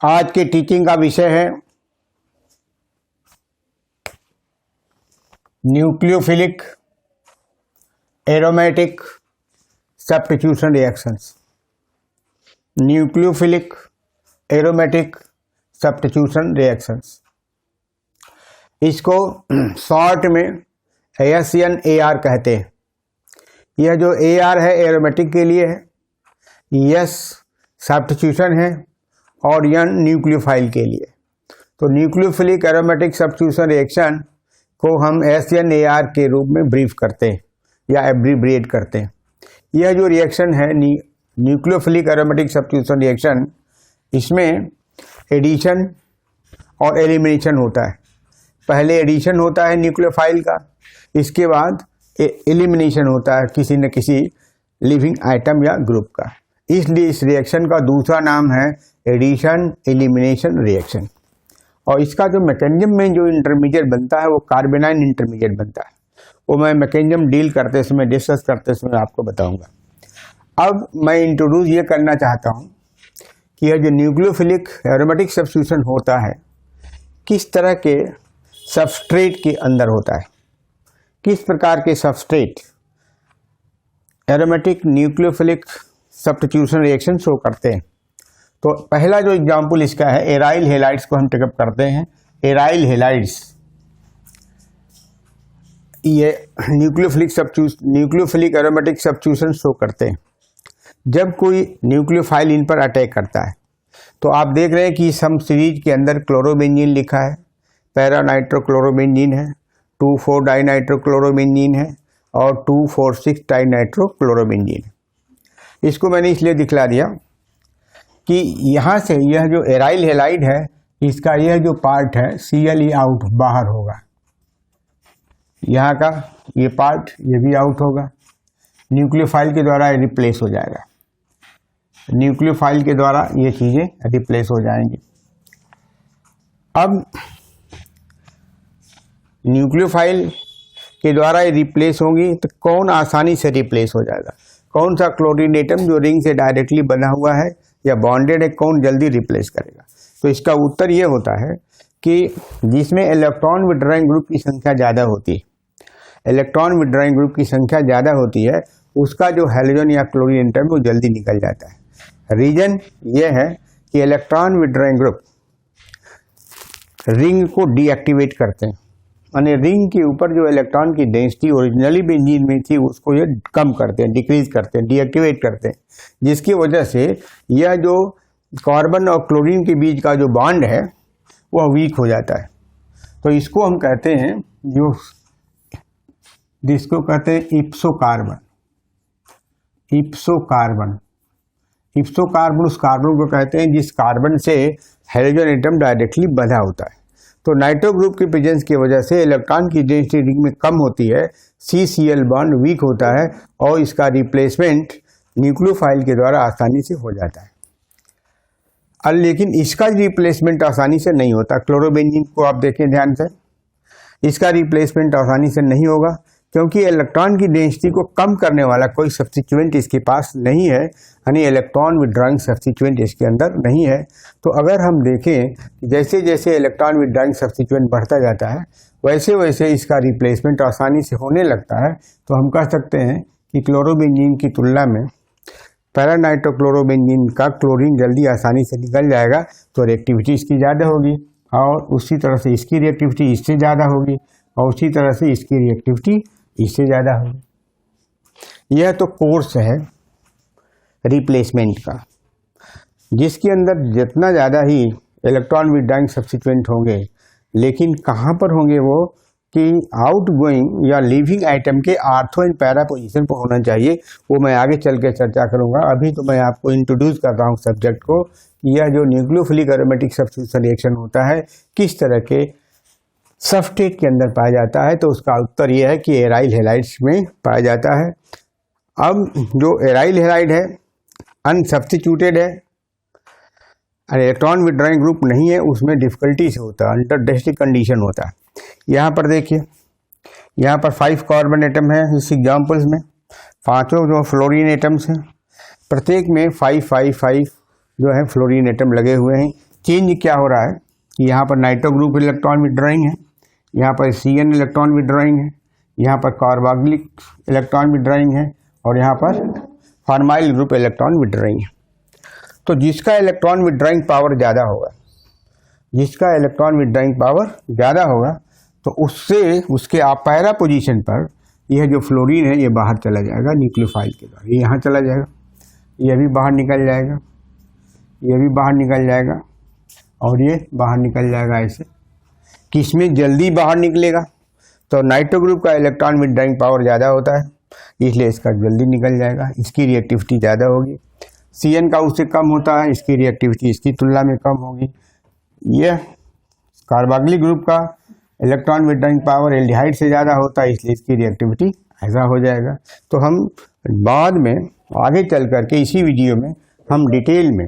आज के टीचिंग का विषय है nucleophilic aromatic substitution reactions. Nucleophilic aromatic substitution reactions, इसको शॉर्ट में ASN-AR कहते हैं। यह जो AR है एरोमेटिक के लिए है, S सब्स्टिट्यूशन है और N न्यूक्लियोफाइल के लिए। तो न्यूक्लियोफिलिक एरोमेटिक सब्स्टिट्यूशन रिएक्शन को हम SN-AR के रूप में ब्रीफ करते हैं या एब्रीब्रिएट करते हैं। यह जो रिएक्शन है न्यूक्लियोफिलिक एरोमेटिक सब्स्टिट्यूशन रिएक्शन, इसमें एडिशन और एलिमिनेशन होता है। पहले एडिशन होता है न्यूक्लियोफाइल का, इसके बाद एलिमिनेशन होता है किसी न किसी लिविंग आइटम या ग्रुप का। इसलिए इस रिएक्शन का दूसरा नाम है एडिशन एलिमिनेशन रिएक्शन। और इसका जो मैकेनिज्म में जो इंटरमीडिएट बनता है वो कार्बेनाइन इंटरमीडिएट बनता है। वो मैं मैकेनिज्म डील करते समय, डिस्कस करते समय आपको बताऊंगा। अब मैं इंट्रोड्यूस ये करना चाहता हूँ कि यह जो न्यूक्लियोफिलिक एरोमेटिक सब्स्टिट्यूशन होता है किस तरह के सबस्ट्रेट के अंदर होता है, किस प्रकार के substrate aromatic nucleophilic substitution reaction show करते हैं। तो पहला जो एग्जांपल इसका है एराइल हेलाइड्स को हम टेकअप करते हैं। एराइल हेलाइड्स ये न्यूक्लियोफिलिक एरोमेटिक सब्स्टिट्यूशन शो करते हैं जब कोई न्यूक्लियोफाइल इन पर अटैक करता है। तो आप देख रहे हैं कि सम सीरीज के अंदर क्लोरोबेंजीन लिखा है, पैरा नाइट्रोक्लोरोबेंजीन है, 2,4-डाइनाइट्रोक्लोरोबेंजीन है और 2,4,6-डाइनाइट्रोक्लोरोबेंजीन है। इसको मैंने इसलिए दिखला दिया कि यहाँ से यह जो एराइल हेलाइड है इसका यह जो पार्ट है CLE आउट बाहर होगा, यहाँ का ये पार्ट ये भी आउट होगा, न्यूक्लियोफाइल के द्वारा रिप्लेस हो जाएगा। न्यूक्लियोफाइल के द्वारा ये चीज़ें रिप्लेस हो जाएंगी। अब न्यूक्लियोफाइल के द्वारा ये रिप्लेस होंगी तो कौन आसानी से रिप्लेस हो जाएगा, कौन सा क्लोरीन एटम जो रिंग से डायरेक्टली बना हुआ है या बॉन्डेड है, कौन जल्दी रिप्लेस करेगा। तो इसका उत्तर ये होता है कि जिसमें इलेक्ट्रॉन विड्रॉइंग ग्रुप की संख्या ज़्यादा होती है, इलेक्ट्रॉन विड्रॉइंग ग्रुप की संख्या ज़्यादा होती है, उसका जो हैलोजन या क्लोरीन एटम वो जल्दी निकल जाता है। रीजन ये है कि इलेक्ट्रॉन विड्रॉइंग ग्रुप रिंग को डीएक्टिवेट करते हैं, यानी रिंग के ऊपर जो इलेक्ट्रॉन की डेंसिटी ओरिजिनली बेंजीन में थी उसको ये कम करते हैं, डिक्रीज करते हैं, डीएक्टिवेट करते हैं, जिसकी वजह से यह जो कार्बन और क्लोरीन के बीच का जो बॉन्ड है वह वीक हो जाता है। तो इसको हम कहते हैं जिसको कहते हैं इप्सोकार्बन। इप्सोकार्बन उस कार्बन को कहते हैं जिस कार्बन से हाइड्रोजन एटम डायरेक्टली बंधा होता है। तो नाइट्रो ग्रुप की प्रेजेंस की वजह से इलेक्ट्रॉन की डेंसिटी रिंग में कम होती है, CCl बॉन्ड वीक होता है और इसका रिप्लेसमेंट न्यूक्लियोफाइल के द्वारा आसानी से हो जाता है। अब लेकिन इसका रिप्लेसमेंट आसानी से नहीं होता। क्लोरोबेंजीन को आप देखें ध्यान से, इसका रिप्लेसमेंट आसानी से नहीं होगा क्योंकि इलेक्ट्रॉन की डेंसिटी को कम करने वाला कोई सब्स्टिट्यूएंट इसके पास नहीं है, यानी इलेक्ट्रॉन विड्रॉइंग सब्स्टिट्यूएंट इसके अंदर नहीं है। तो अगर हम देखें जैसे जैसे इलेक्ट्रॉन विड्रॉइंग सब्स्टिट्यूएंट बढ़ता जाता है वैसे वैसे इसका रिप्लेसमेंट आसानी से होने लगता है। तो हम कह सकते हैं कि क्लोरोबेंजीन की तुलना में पैरा नाइट्रोक्लोरोबेंजीन का क्लोरीन जल्दी आसानी से निकल जाएगा, तो रिएक्टिविटी इसकी ज़्यादा होगी और उसी तरह से इसकी रिएक्टिविटी इससे ज़्यादा होगी और उसी तरह से इसकी रिएक्टिविटी इससे ज़्यादा होगी। यह तो कोर्स है रिप्लेसमेंट का, जिसके अंदर जितना ज़्यादा ही इलेक्ट्रॉन विड्रॉइंग सब्स्टिट्यूएंट होंगे, लेकिन कहाँ पर होंगे वो कि आउट गोइंग या लिविंग आइटम के आर्थो एंड पैरा पोजीशन पर होना चाहिए। वो मैं आगे चल के चर्चा करूँगा। अभी तो मैं आपको इंट्रोड्यूस कर रहा हूँ सब्जेक्ट को, यह जो न्यूक्लियोफिलिक एरोमेटिक सब्स्टिट्यूशन रिएक्शन होता है किस तरह के सबस्ट्रेट के अंदर पाया जाता है। तो उसका उत्तर यह है कि एराइल हेलाइड्स में पाया जाता है। अब जो एराइल हेलाइड है अनसब्स्टिट्यूटेड है, इलेक्ट्रॉन विड्रॉइंग ग्रुप नहीं है, उसमें डिफिकल्टी से होता है, अंडरडेस्टिक कंडीशन होता है। यहाँ पर देखिए, यहाँ पर 5 कार्बन एटम है इस एग्जाम्पल्स में, पांचों जो फ्लोरीन एटम्स हैं, प्रत्येक में 5 5 5 जो है फ्लोरीन एटम लगे हुए हैं। चेंज क्या हो रहा है कि यहाँ पर नाइट्रो ग्रुप इलेक्ट्रॉन विड्रॉइंग है, यहाँ पर CN इलेक्ट्रॉन विड्रॉइंग है, यहाँ पर कार्बोक्सिलिक इलेक्ट्रॉन विड्रॉइंग है और यहाँ पर फॉर्माइल ग्रुप इलेक्ट्रॉन विड्रॉइंग है। तो जिसका इलेक्ट्रॉन विड्रॉइंग पावर ज़्यादा होगा, जिसका इलेक्ट्रॉन विड्रॉइंग पावर ज़्यादा होगा तो उससे उसके पैरा पोजीशन पर यह जो फ्लोरीन है ये बाहर चला जाएगा न्यूक्लियोफाइल के द्वारा, ये यहाँ चला जाएगा, यह भी बाहर निकल जाएगा, यह भी बाहर निकल जाएगा और ये बाहर निकल जाएगा। ऐसे किसमें जल्दी बाहर निकलेगा? तो नाइट्रो ग्रुप का इलेक्ट्रॉन विड्रॉइंग पावर ज़्यादा होता है, इसलिए इसका जल्दी निकल जाएगा, इसकी रिएक्टिविटी ज़्यादा होगी। CN का उससे कम होता है, इसकी रिएक्टिविटी इसकी तुलना में कम होगी। यह कार्बोक्सिलिक ग्रुप का इलेक्ट्रॉन विड्रॉइंग पावर एल्डिहाइड से ज़्यादा होता है, इसलिए इसकी रिएक्टिविटी ऐसा हो जाएगा। तो हम बाद में आगे चल करके इसी वीडियो में हम डिटेल में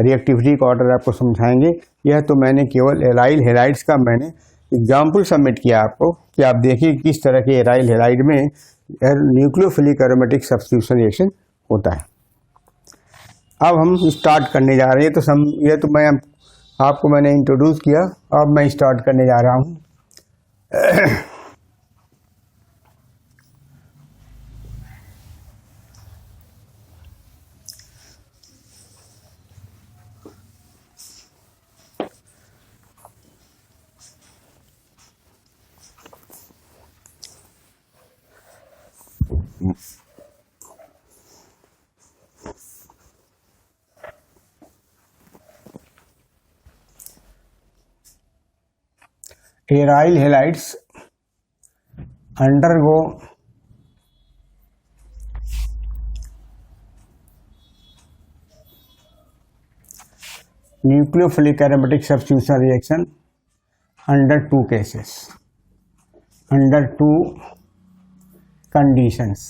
रिएक्टिविटी का ऑर्डर आपको समझाएंगे। यह तो मैंने केवल एराइल हैलाइड्स का मैंने एग्जाम्पल सबमिट किया आपको कि आप देखिए किस तरह के एराइल हैलाइड में न्यूक्लियोफिलिक एरोमेटिक सब्स्टिट्यूशन रिएक्शन होता है। अब हम स्टार्ट करने जा रहे हैं। ये तो मैं आपको मैंने इंट्रोड्यूस किया, अब मैं स्टार्ट करने जा रहा हूँ। Aryl halides undergo nucleophilic aromatic substitution reaction under two cases, under two conditions.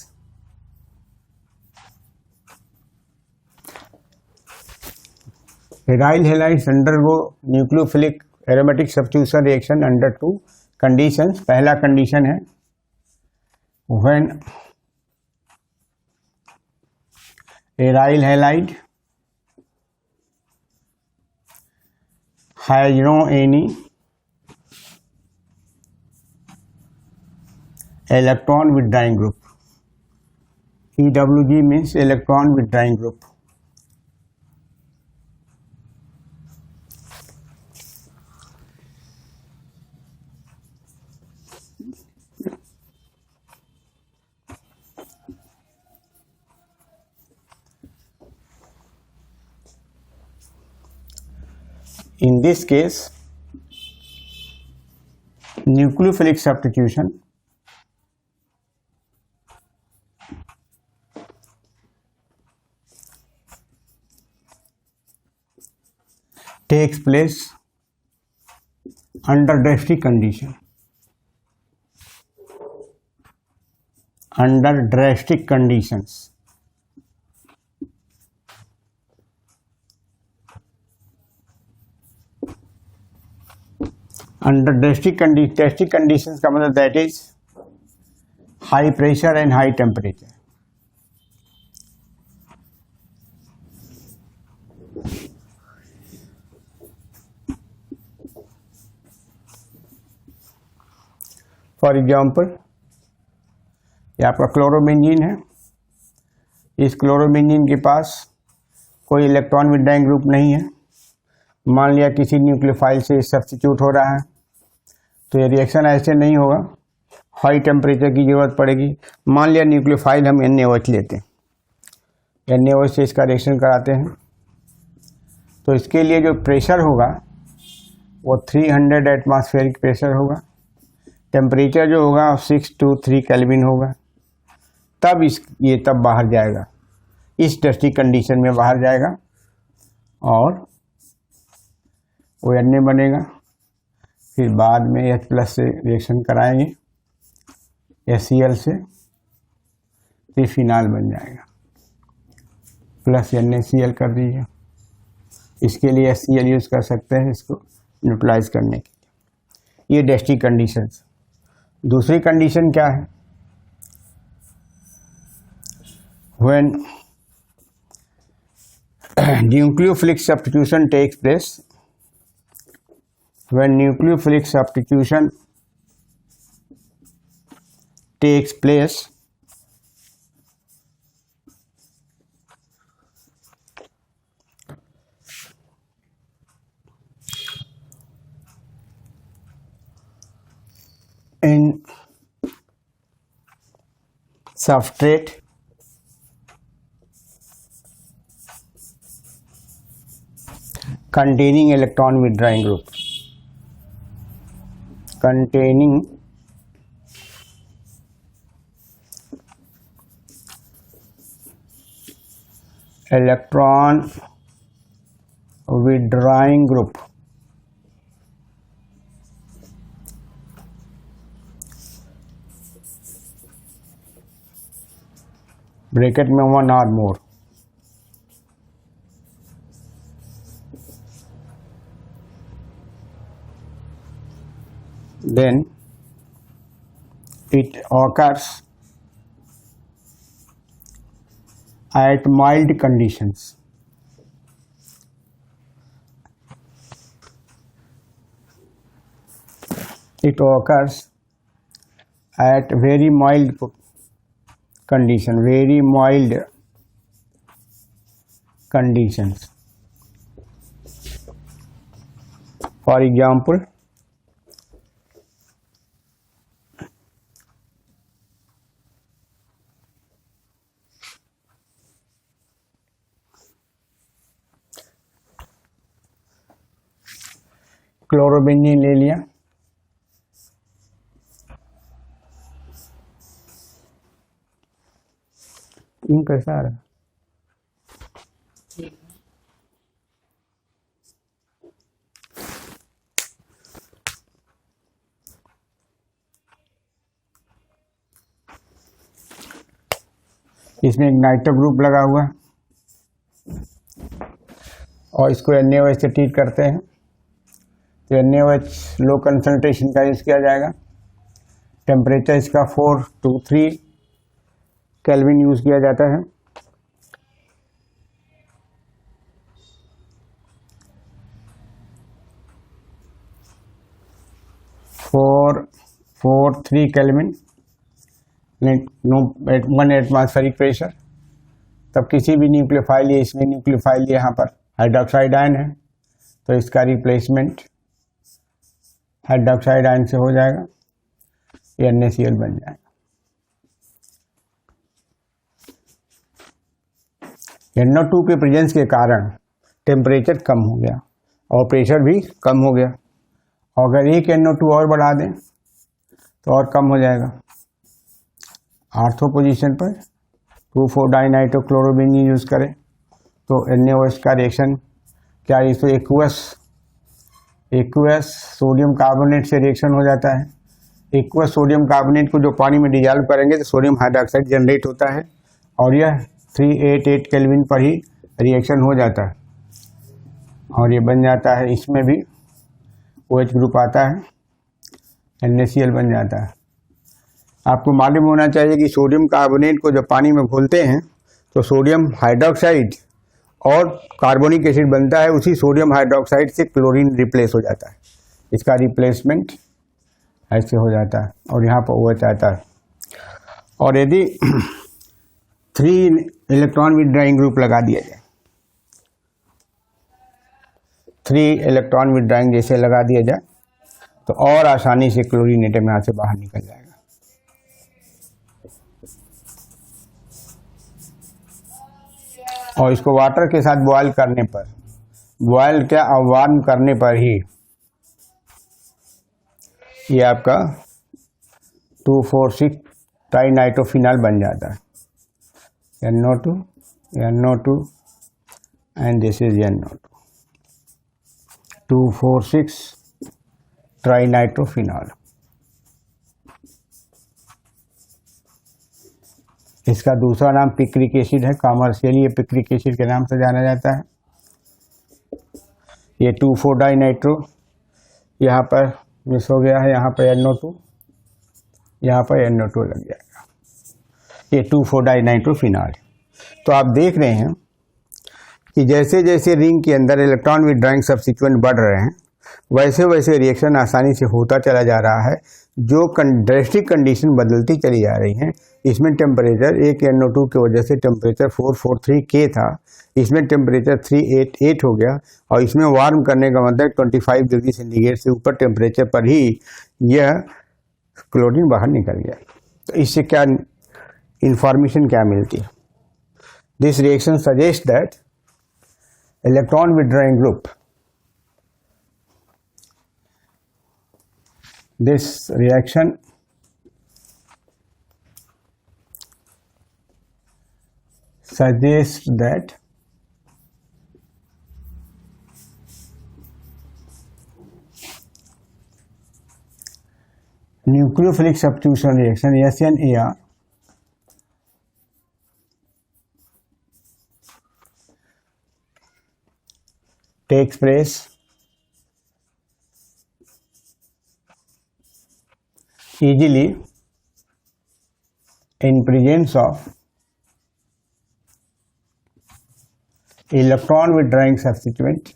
Aryl halides undergo nucleophilic aromatic substitution reaction under two conditions. पहला कंडीशन है when aryl halide has no any electron withdrawing group. EWG means electron withdrawing group. In this case, nucleophilic substitution takes place under drastic condition. Under drastic conditions. Under drastic conditions का मतलब that is high pressure and high temperature. For example ये आपका chlorobenzene है, इस chlorobenzene के पास कोई electron withdrawing group नहीं है। मान लिया किसी न्यूक्लियोफाइल से सब्स्टिट्यूट हो रहा है तो ये रिएक्शन ऐसे नहीं होगा, हाई टेम्परेचर की ज़रूरत पड़ेगी। मान लिया न्यूक्लियोफाइल हम NaOH लेते हैं, NaOH से इसका रिएक्शन कराते हैं तो इसके लिए जो प्रेशर होगा वो 300 एटमॉस्फेरिक प्रेशर होगा, टेम्परेचर जो होगा 623 केल्विन होगा, तब ये तब बाहर जाएगा, इस टेस्टिंग कंडीशन में बाहर जाएगा और वो Na बनेगा। फिर बाद में H+ से रिएक्शन कराएंगे HCl से, फिर फिनाल बन जाएगा, प्लस NaCl कर दीजिए। इसके लिए HCl यूज़ कर सकते हैं इसको न्यूट्रलाइज करने के लिए। ये टेस्टिंग कंडीशंस। दूसरी कंडीशन क्या है? When nucleophilic substitution takes place when nucleophilic substitution takes place, in substrate containing electron withdrawing group, containing electron withdrawing group, bracket में 1 or more, then it occurs at mild conditions. It occurs at very mild condition, very mild conditions. For example, chlorobenzene ले लिया, कैसा आ रहा है? इसमें एक nitro group लगा हुआ है और इसको NaOH से ट्रीट करते हैं, तो NaOH लो कंसंट्रेशन का यूज किया जाएगा। टेम्परेचर इसका 4 to 3 केल्विन यूज किया जाता है। Four 3 kelvin, 1 atmospheric pressure. तब किसी भी न्यूक्लियोफाइल, इसमें न्यूक्लियोफाइल यहाँ पर हाइड्रोक्साइड आयन है, तो इसका रिप्लेसमेंट हाइड्रोक्साइड आयन से हो जाएगा, NaCl बन जाएगा। NO2 के प्रेजेंस के कारण टेम्परेचर कम हो गया और प्रेशर भी कम हो गया। अगर एक NO2 और बढ़ा दें तो और कम हो जाएगा। आर्थो पोजीशन पर 2,4-डाइनाइट्रोक्लोरोबेंजीन यूज करें तो NaOH का रिएक्शन क्या, इसको एक्वस सोडियम कार्बोनेट से रिएक्शन हो जाता है। एक्वस सोडियम कार्बोनेट को जो पानी में डिजॉल्व करेंगे तो सोडियम हाइड्रोक्साइड जनरेट होता है और यह 388 केल्विन पर ही रिएक्शन हो जाता है और ये बन जाता है, इसमें भी OH ग्रुप आता है, NaCl बन जाता है। आपको मालूम होना चाहिए कि सोडियम कार्बोनेट को जब पानी में घोलते हैं तो सोडियम हाइड्रोक्साइड और कार्बोनिक एसिड बनता है, उसी सोडियम हाइड्रोक्साइड से क्लोरीन रिप्लेस हो जाता है। इसका रिप्लेसमेंट ऐसे हो जाता है और यहाँ पर OH आता है। और यदि 3 इलेक्ट्रॉन विथड्राइंग ग्रुप लगा दिया जाए, 3 इलेक्ट्रॉन विथड्राइंग जैसे लगा दिया जाए तो और आसानी से क्लोरीन एटम यहाँ से बाहर निकल जाएगा। और इसको वाटर के साथ बॉयल करने पर, वार्म करने पर ही ये आपका 2,4,6 ट्राइनाइट्रोफिनॉल बन जाता है। NO2 and this is NO2, 2,4,6 trinitrophenol. इसका दूसरा नाम पिक्रिक एसिड है, कॉमर्शियली ये पिक्रिक एसिड के नाम से जाना जाता है। ये 2,4-डाइनाइट्रो यहाँ पर मिस हो गया है, यहाँ पर NO2, यहाँ पर NO2 लग जाएगा, ये 2,4-डाइनाइट्रोफिनॉल। तो आप देख रहे हैं कि जैसे जैसे रिंग के अंदर इलेक्ट्रॉन विथड्राइंग सब्स्टिट्यूएंट बढ़ रहे हैं वैसे वैसे रिएक्शन आसानी से होता चला जा रहा है। जो ड्रेस्टिक कंडीशन बदलती चली जा रही हैं, इसमें टेम्परेचर एक NO2 की वजह से टेम्परेचर 443 K था, इसमें टेम्परेचर 388 हो गया, और इसमें वार्म करने का मतलब 25 डिग्री सेंटीग्रेड से ऊपर टेम्परेचर पर ही यह क्लोरीन बाहर निकल गया। तो इससे क्या इंफॉर्मेशन क्या मिलती है? This reaction suggest that electron withdrawing group, this reaction suggests that nucleophilic substitution reaction SNAR takes place easily in presence of electron withdrawing substituent,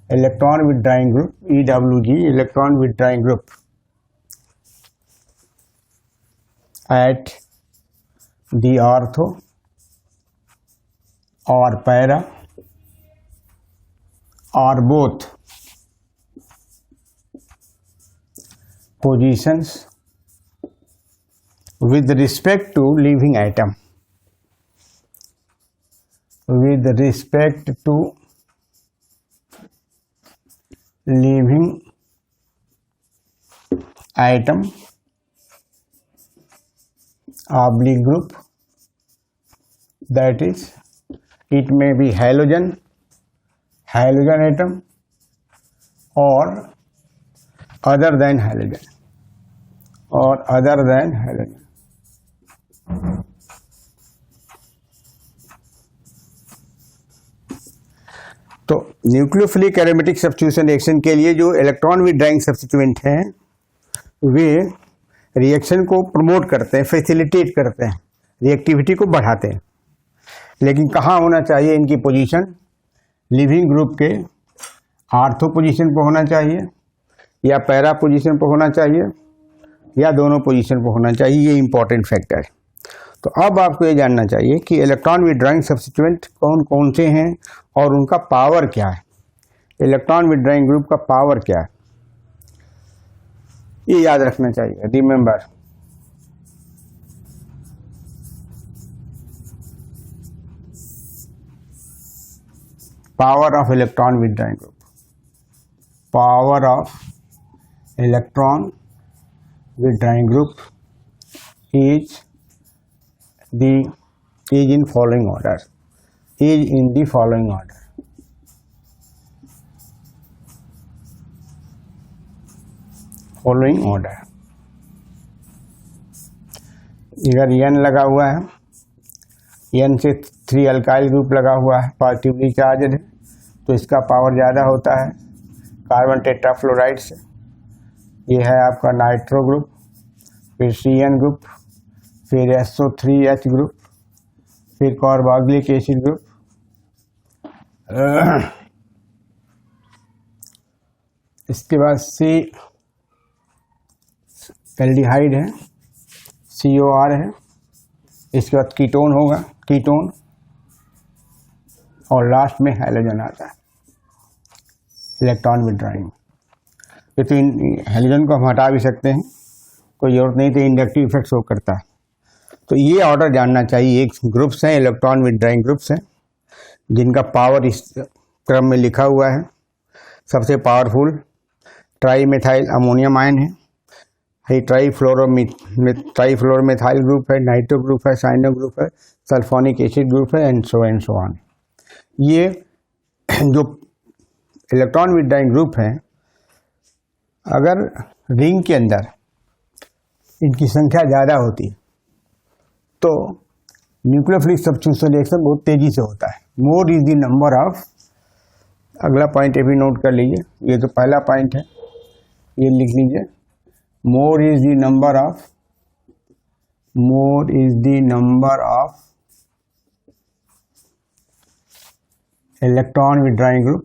electron withdrawing group EWG, electron withdrawing group at the ortho or para or both positions with respect to leaving atom, with respect to leaving atom oblique group, that is, it may be halogen atom or other than halogen, तो nucleophilic aromatic substitution reaction के लिए जो electron withdrawing substituent हैं, वे reaction को promote करते हैं, facilitate करते हैं, रिएक्टिविटी को बढ़ाते हैं। लेकिन कहाँ होना चाहिए इनकी पोजीशन? लिविंग ग्रुप के आर्थो पोजीशन पर होना चाहिए, या पैरा पोजीशन पर होना चाहिए, या दोनों पोजीशन पर होना चाहिए। ये इंपॉर्टेंट फैक्टर है। तो अब आपको ये जानना चाहिए कि इलेक्ट्रॉन विथड्रॉइंग सब्स्टिट्यूएंट कौन कौन से हैं और उनका पावर क्या है। इलेक्ट्रॉन विथड्रॉइंग ग्रुप का पावर क्या है, ये याद रखना चाहिए। Remember, power of electron withdrawing group, power of electron withdrawing group is in following order, is in the following order. Following order, इधर N लगा हुआ है, N से 3 अल्काइल ग्रुप लगा हुआ है, पॉजिटिवली चार्जड है, तो इसका पावर ज़्यादा होता है कार्बन टेट्राफ्लोराइड से। ये है आपका नाइट्रो ग्रुप, फिर CN ग्रुप, फिर SO3H ग्रुप, फिर कार्बोक्सिलिक एसिड ग्रुप, इसके बाद C एल्डिहाइड है, COR है, इसके बाद कीटोन होगा, कीटोन, और लास्ट में हैलोजन आता है इलेक्ट्रॉन विथड्रॉइंग। तो इन हैलोजन को हम हटा भी सकते हैं, कोई जरूरत नहीं, तो इंडक्टिव इफेक्ट शो करता है। तो ये ऑर्डर जानना चाहिए। एक ग्रुप्स हैं, इलेक्ट्रॉन विथड्रॉइंग ग्रुप्स हैं, जिनका पावर इस क्रम में लिखा हुआ है। सबसे powerful tri methyl ammonium ion है, ट्राईफ्लोरोमेथाइल ग्रुप है, नाइट्रो ग्रुप है, साइनो ग्रुप है, सल्फोनिक एसिड ग्रुप है, एंड सो ऑन। ये जो इलेक्ट्रॉन विथड्रॉइंग ग्रुप हैं, अगर रिंग के अंदर इनकी संख्या ज़्यादा होती है तो न्यूक्लियोफिलिक सब्स्टिट्यूशन रिएक्शन बहुत तेज़ी से होता है। More is the number of, अगला पॉइंट ये भी नोट कर लीजिए, ये तो पहला पॉइंट है, ये लिख लीजिए। More is the number of electron withdrawing group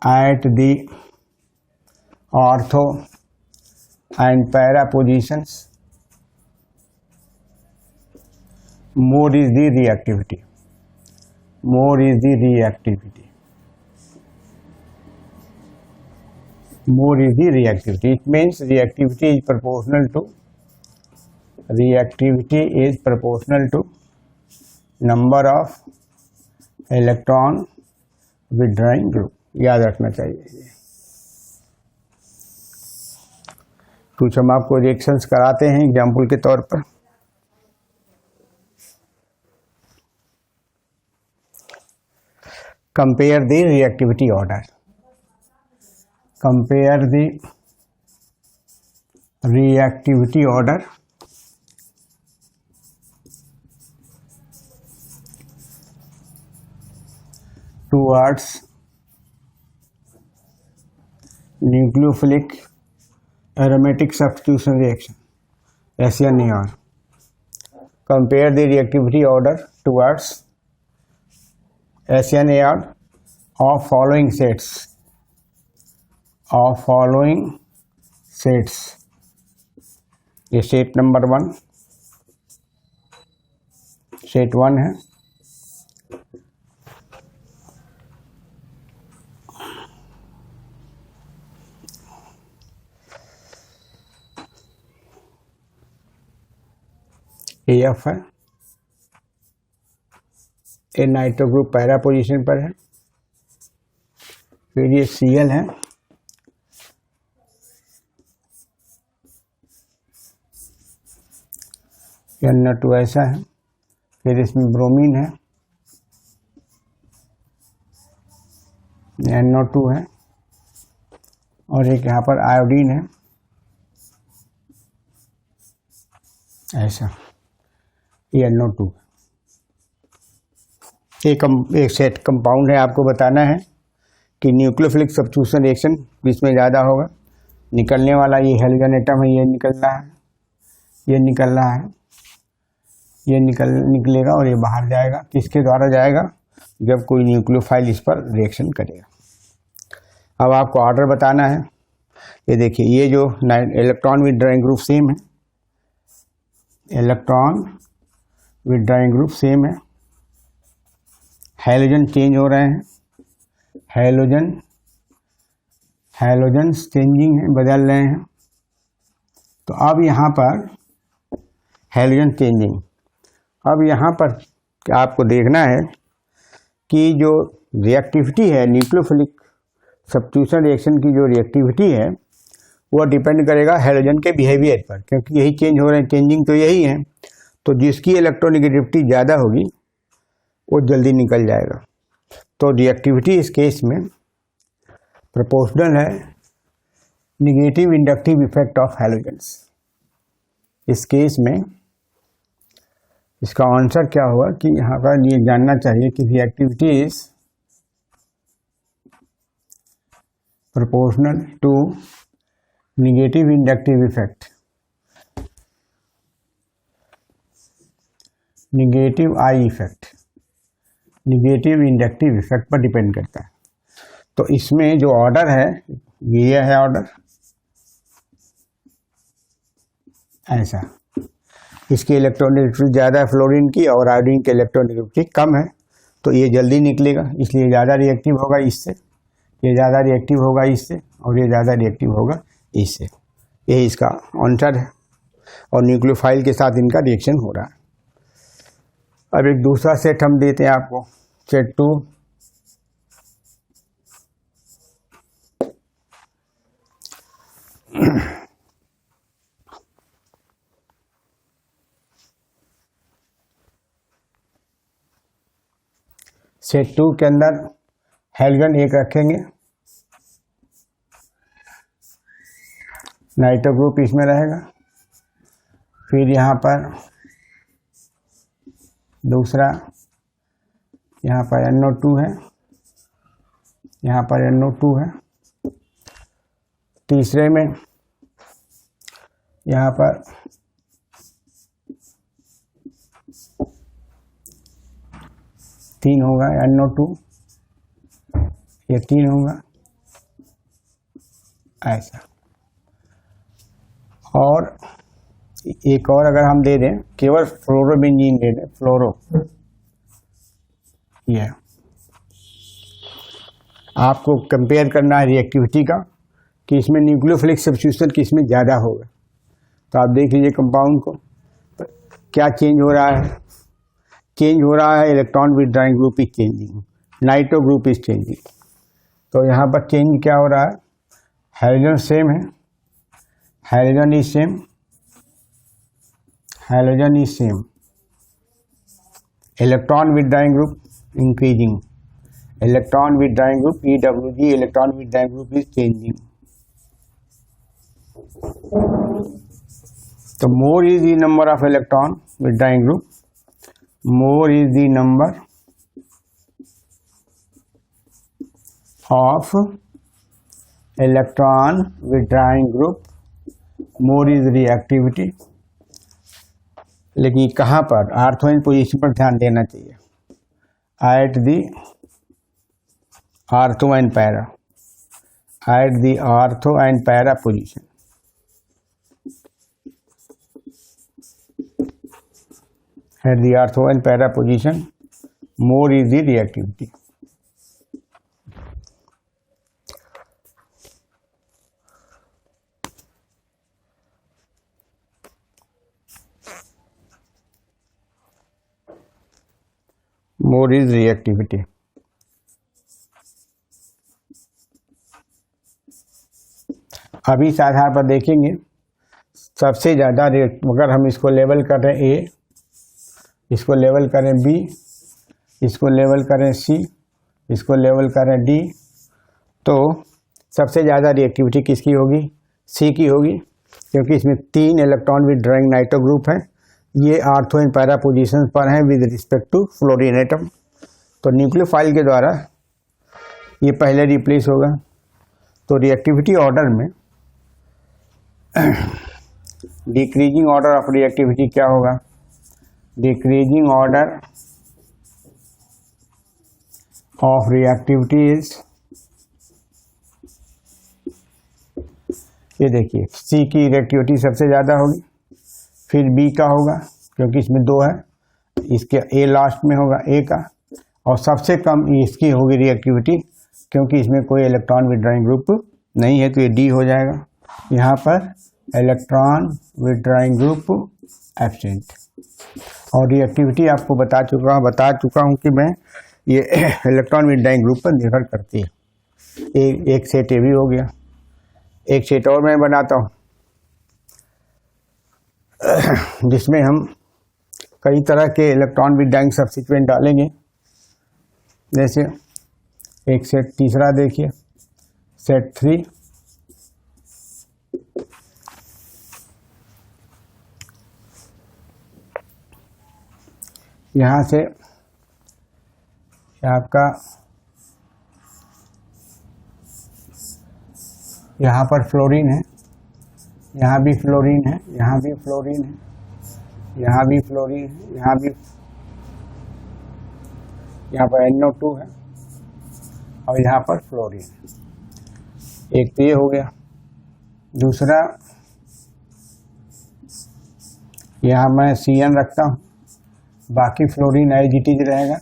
at the ortho and para positions, more is the reactivity. More is the reactivity. More is the reactivity. It means reactivity is proportional to number of electron withdrawing group. याद रखना चाहिए। कुछ हम आपको reactions कराते हैं example के तौर पर। Compare the reactivity order. Compare the reactivity order towards nucleophilic aromatic substitution reaction, SNAR. Compare the reactivity order towards SNAR of following sets. ये सेट नंबर 1 सेट 1 है। AF है, ये नाइट्रो ग्रुप पैरा पोजीशन पर है। फिर ये Cl है, NO2 ऐसा है। फिर इसमें ब्रोमीन है, NO2 है, और एक यहाँ पर आयोडीन है ऐसा, ये NO2। एक सेट कंपाउंड है, आपको बताना है कि न्यूक्लियोफिलिक सब्स्टिट्यूशन रिएक्शन इसमें ज़्यादा होगा। निकलने वाला ये हेलोजन एटम है, ये निकल रहा है, ये निकल रहा है, ये निकलेगा और ये बाहर जाएगा। किसके द्वारा जाएगा? जब कोई न्यूक्लियोफाइल इस पर रिएक्शन करेगा। अब आपको ऑर्डर बताना है। ये देखिए, ये जो इलेक्ट्रॉन विथड्रॉइंग ग्रुप सेम है, इलेक्ट्रॉन विथड्रॉइंग ग्रुप सेम है। हैलोजन चेंज हो रहे हैं, हैलोजन चेंजिंग है, बदल रहे हैं। तो अब यहाँ पर हैलोजन चेंजिंग, अब यहाँ पर आपको देखना है कि जो रिएक्टिविटी है न्यूक्लियोफिलिक सब्स्टिट्यूशन रिएक्शन की, जो रिएक्टिविटी है वो डिपेंड करेगा हैलोजन के बिहेवियर पर, क्योंकि यही चेंज हो रहे हैं, चेंजिंग तो यही है। तो जिसकी इलेक्ट्रोनेगेटिविटी ज़्यादा होगी वो जल्दी निकल जाएगा। तो रिएक्टिविटी इस केस में प्रोपोर्शनल है negative inductive effect of halogens. इस केस में इसका आंसर क्या होगा कि यहाँ पर ये जानना चाहिए कि reactivity is proportional to negative inductive effect, negative I effect, negative inductive effect पर डिपेंड करता है। तो इसमें जो ऑर्डर है ये है ऑर्डर ऐसा, इसकी इलेक्ट्रोनेगेटिविटी ज़्यादा है फ्लोरीन की और आयोडीन की इलेक्ट्रोनेगेटिविटी कम है, तो ये जल्दी निकलेगा, इसलिए ज़्यादा रिएक्टिव होगा इससे, ये ज़्यादा रिएक्टिव होगा इससे, और ये ज़्यादा रिएक्टिव होगा इससे। यही इसका आंसर है, और न्यूक्लियोफाइल के साथ इनका रिएक्शन हो रहा है। अब एक दूसरा सेट हम देते हैं आपको, सेट 2। सेट 2 के अंदर हेलोजन एक रखेंगे, नाइट्रो ग्रुप इसमें रहेगा। फिर यहाँ पर दूसरा, यहाँ पर NO2 है, यहाँ पर NO2 है। तीसरे में यहाँ पर तीन होगा NO2, ये 3 होगा, ऐसा। और एक और अगर हम दे दें, केवल फ्लोरोबेंजीन दे दें, फ्लोरो, ये आपको कंपेयर करना है रिएक्टिविटी का कि इसमें न्यूक्लियोफिलिक सब्स्टिट्यूशन किस में ज़्यादा होगा। तो आप देख लीजिए कंपाउंड को, क्या चेंज हो रहा है, चेंज हो रहा है, electron withdrawing group is changing, nitro group is changing. तो यहाँ पर चेंज क्या हो रहा है, हाइड्रोजन सेम है, hydrogen is same, hydrogen is same, electron withdrawing group increasing, electron withdrawing group EWG, electron withdrawing group is changing. तो more is the number of electron withdrawing group, more is the number of electron withdrawing group, more is reactivity। लेकिन कहाँ पर, ortho and position पर ध्यान देना चाहिए, at the ortho and para, at the ortho and para position। At the ortho and para position, more is the reactivity। More is reactivity। अभी इस आधार पर देखेंगे, सबसे ज़्यादा अगर हम इसको लेवल कर रहे हैं A, इसको लेवल करें B, इसको लेवल करें C, इसको लेवल करें D, तो सबसे ज़्यादा रिएक्टिविटी किसकी होगी, C की होगी, क्योंकि इसमें 3 इलेक्ट्रॉन विथड्रॉइंग नाइट्रो ग्रुप है, ये ऑर्थो एंड पैरा पोजीशन पर हैं with respect to fluorine atom. तो न्यूक्लियोफाइल के द्वारा ये पहले रिप्लेस होगा। तो रिएक्टिविटी ऑर्डर में डिक्रीजिंग ऑर्डर ऑफ रिएक्टिविटी क्या होगा, decreasing order of reactivity is, ये देखिए C की रिएक्टिविटी सबसे ज़्यादा होगी, फिर B का होगा क्योंकि इसमें 2 है, इसके A लास्ट में होगा A का, और सबसे कम इसकी होगी रिएक्टिविटी क्योंकि इसमें कोई इलेक्ट्रॉन विथड्रॉइंग ग्रुप नहीं है, तो ये D हो जाएगा। यहाँ पर इलेक्ट्रॉन विथड्रॉइंग ग्रुप एब्सेंट। और रिएक्टिविटी आपको बता चुका हूँ कि मैं ये इलेक्ट्रॉन विथड्रॉइंग ग्रुप पर निर्भर करती है। एक सेट ये भी हो गया, एक सेट और मैं बनाता हूँ जिसमें हम कई तरह के इलेक्ट्रॉन विथड्रॉइंग सब्स्टिट्यूएंट डालेंगे। जैसे एक सेट तीसरा देखिए, सेट 3, यहाँ से आपका यहाँ पर फ्लोरीन है, यहाँ भी फ्लोरीन है, यहाँ भी फ्लोरीन है, यहाँ भी फ्लोरीन है, यहाँ पर NO2 है और यहाँ पर फ्लोरीन है। एक तो ये हो गया। दूसरा, यहाँ मैं CN रखता हूँ, बाकी फ्लोरीन एज इट इज रहेगा।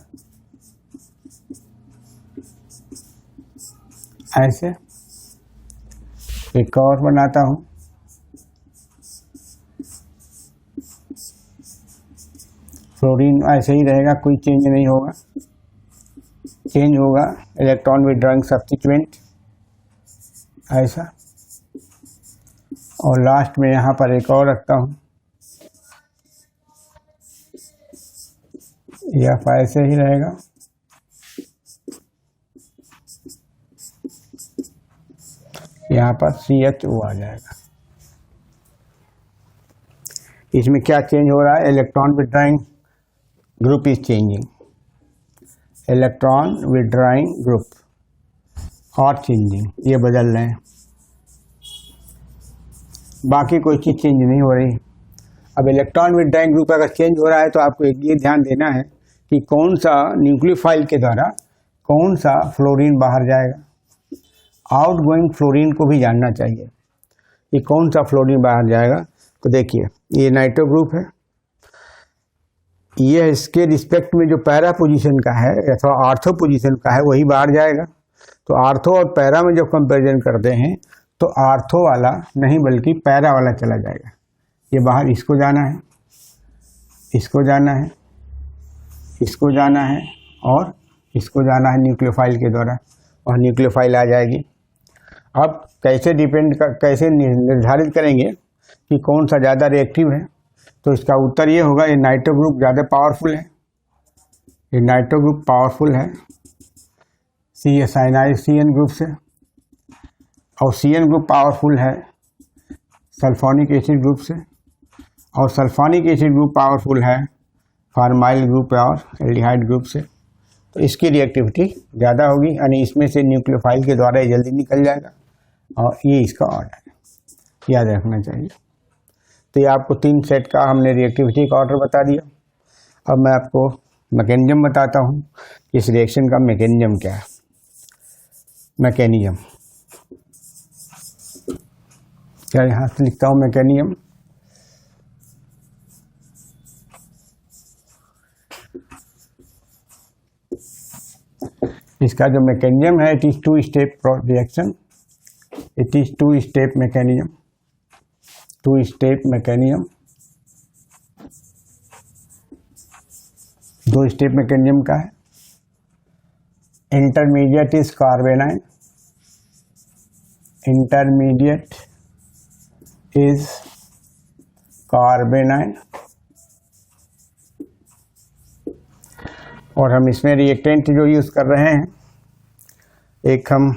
ऐसे एक और बनाता हूँ, फ्लोरीन ऐसे ही रहेगा, कोई चेंज नहीं होगा। चेंज होगा इलेक्ट्रॉन विथड्रॉइंग सब्स्टिट्यूएंट ऐसा। और लास्ट में यहाँ पर एक और रखता हूँ, यह ऐसे ही रहेगा। यहाँ पर CHO आ जाएगा। इसमें क्या चेंज हो रहा है, electron withdrawing group is changing, electron withdrawing group और चेंजिंग, ये बदल रहे हैं, बाकी कोई चीज़ चेंज नहीं हो रही। अब इलेक्ट्रॉन विथड्रॉइंग ग्रुप अगर चेंज हो रहा है तो आपको एक ये ध्यान देना है कि कौन सा न्यूक्लियोफाइल के द्वारा कौन सा फ्लोरीन बाहर जाएगा। आउटगोइंग फ्लोरीन को भी जानना चाहिए कि कौन सा फ्लोरीन बाहर जाएगा। तो देखिए ये नाइट्रो ग्रुप है, ये इसके रिस्पेक्ट में जो पैरा पोजीशन का है अथवा आर्थो पोजीशन का है वही बाहर जाएगा। तो आर्थो और पैरा में जब कंपैरिजन करते हैं तो आर्थो वाला नहीं बल्कि पैरा वाला चला जाएगा। ये बाहर इसको जाना है, इसको जाना है, इसको जाना है और इसको जाना है न्यूक्लियोफाइल के द्वारा और न्यूक्लियोफाइल आ जाएगी। अब कैसे कैसे निर्धारित करेंगे कि कौन सा ज़्यादा रिएक्टिव है? तो इसका उत्तर ये होगा, ये नाइट्रो ग्रुप ज़्यादा पावरफुल है, ये नाइट्रो ग्रुप पावरफुल है CN ग्रुप से, और CN ग्रुप पावरफुल है सल्फोनिक एसिड ग्रुप से, और सल्फोनिक एसिड ग्रुप पावरफुल है फार्माइल ग्रुप और एल्डिहाइड ग्रुप से। तो इसकी रिएक्टिविटी ज़्यादा होगी, यानी इसमें से न्यूक्लियोफाइल के द्वारा ये जल्दी निकल जाएगा और ये इसका ऑर्डर है, याद रखना चाहिए। तो ये आपको 3 सेट का हमने रिएक्टिविटी का ऑर्डर बता दिया। अब मैं आपको मैकेनिज्म बताता हूँ, इस रिएक्शन का मैकेनिज्म क्या है। मैकेनिज्म क्या यहाँ से लिखता हूँ, मैकेनिज्म इसका जो मैकेनिज्म है, it is 2 step reaction, it is 2 step mechanism, 2 step mechanism. 2 step mechanism का है। इंटरमीडिएट इज कार्बेनाइन, इंटरमीडिएट इज कार्बेनाइन, और हम इसमें रिएक्टेंट जो यूज कर रहे हैं, एक हम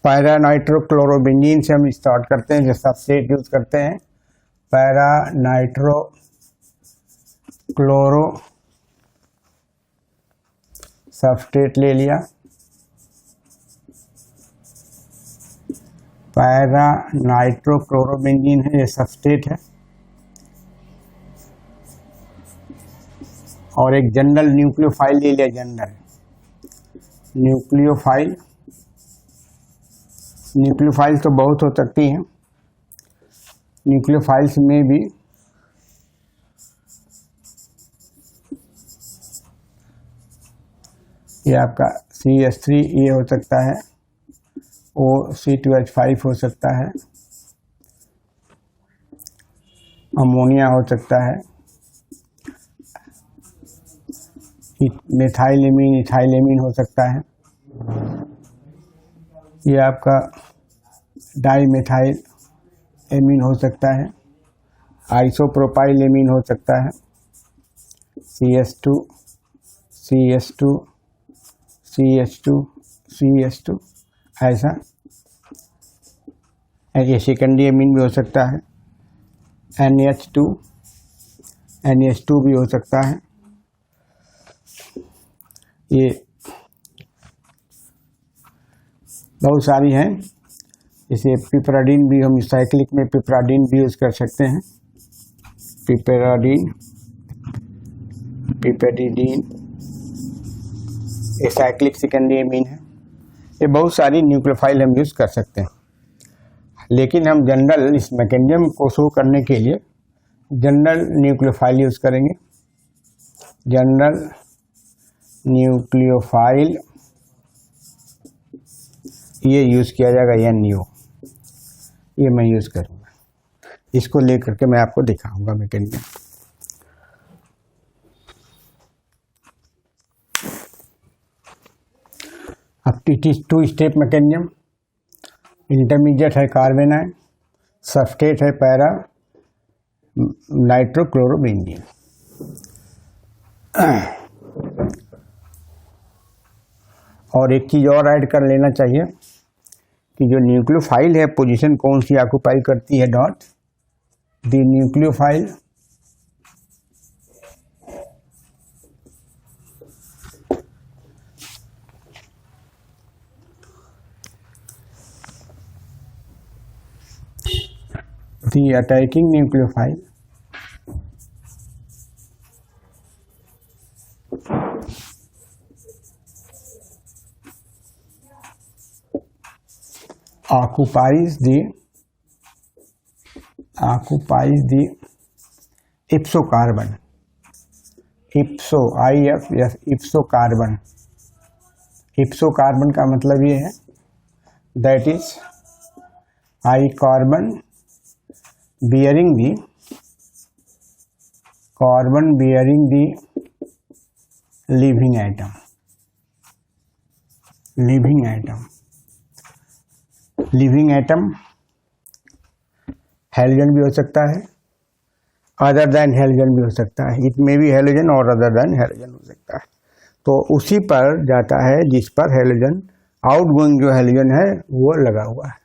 पैरा नाइट्रोक्लोरोबेंजीन से हम स्टार्ट करते हैं, जो सबस्ट्रेट यूज करते हैं। पैरा नाइट्रोक्लोरो सबस्ट्रेट ले लिया, पैरा नाइट्रोक्लोरोबेंजीन है, ये सबस्ट्रेट है, और एक जनरल न्यूक्लियोफाइल ले लिया, जनरल न्यूक्लियोफाइल। न्यूक्लियोफाइल तो बहुत हो सकती हैं, न्यूक्लियोफाइल्स में भी ये आपका CH3 ये हो सकता है, OC2H5 हो सकता है, अमोनिया हो सकता है, मिथाइलेमीन इथाइलेमीन हो सकता है, ये आपका डाईमेथाइल एमीन हो सकता है, आइसोप्रोपाइलेमीन हो सकता है, CH2 CH2 CH2 CH2 ऐसा। ये सेकेंडरी एमीन भी हो सकता है, NH2 भी हो सकता है। ये बहुत सारी हैं, इसे पिपराडीन भी हम साइक्लिक में पिपराडीन भी यूज कर सकते हैं, पिपेरिडीन ये साइक्लिक सेकेंडरी एमीन है। ये बहुत सारी न्यूक्लियोफाइल हम यूज कर सकते हैं, लेकिन हम जनरल इस मैकेनिज्म को शो करने के लिए जनरल न्यूक्लियोफाइल यूज करेंगे। जनरल न्यूक्लियोफाइल ये यूज किया जाएगा, NO, ये मैं यूज करूंगा, इसको लेकर के मैं आपको दिखाऊंगा मैकेनिज्म। अब it is 2 step mechanism. Intermediate है कार्बेनाइन, सबस्ट्रेट है पैरा नाइट्रोक्लोरोबेंजीन। और एक चीज और ऐड कर लेना चाहिए कि जो न्यूक्लियोफाइल है पोजीशन कौन सी ऑक्युपाई करती है, dot the nucleophile the attacking nucleophile occupies the ipso carbon, ipso IF yes ipso carbon, ipso carbon का मतलब ये है that is I carbon bearing the living atom, halogen भी हो सकता है, अदर देन हेलोजन भी हो सकता है, इट मे बी हेलोजन और अदर देन हेलोजन हो सकता है। तो उसी पर जाता है जिस पर हेलोजन आउटगोइंग जो हेलोजन है वो लगा हुआ है,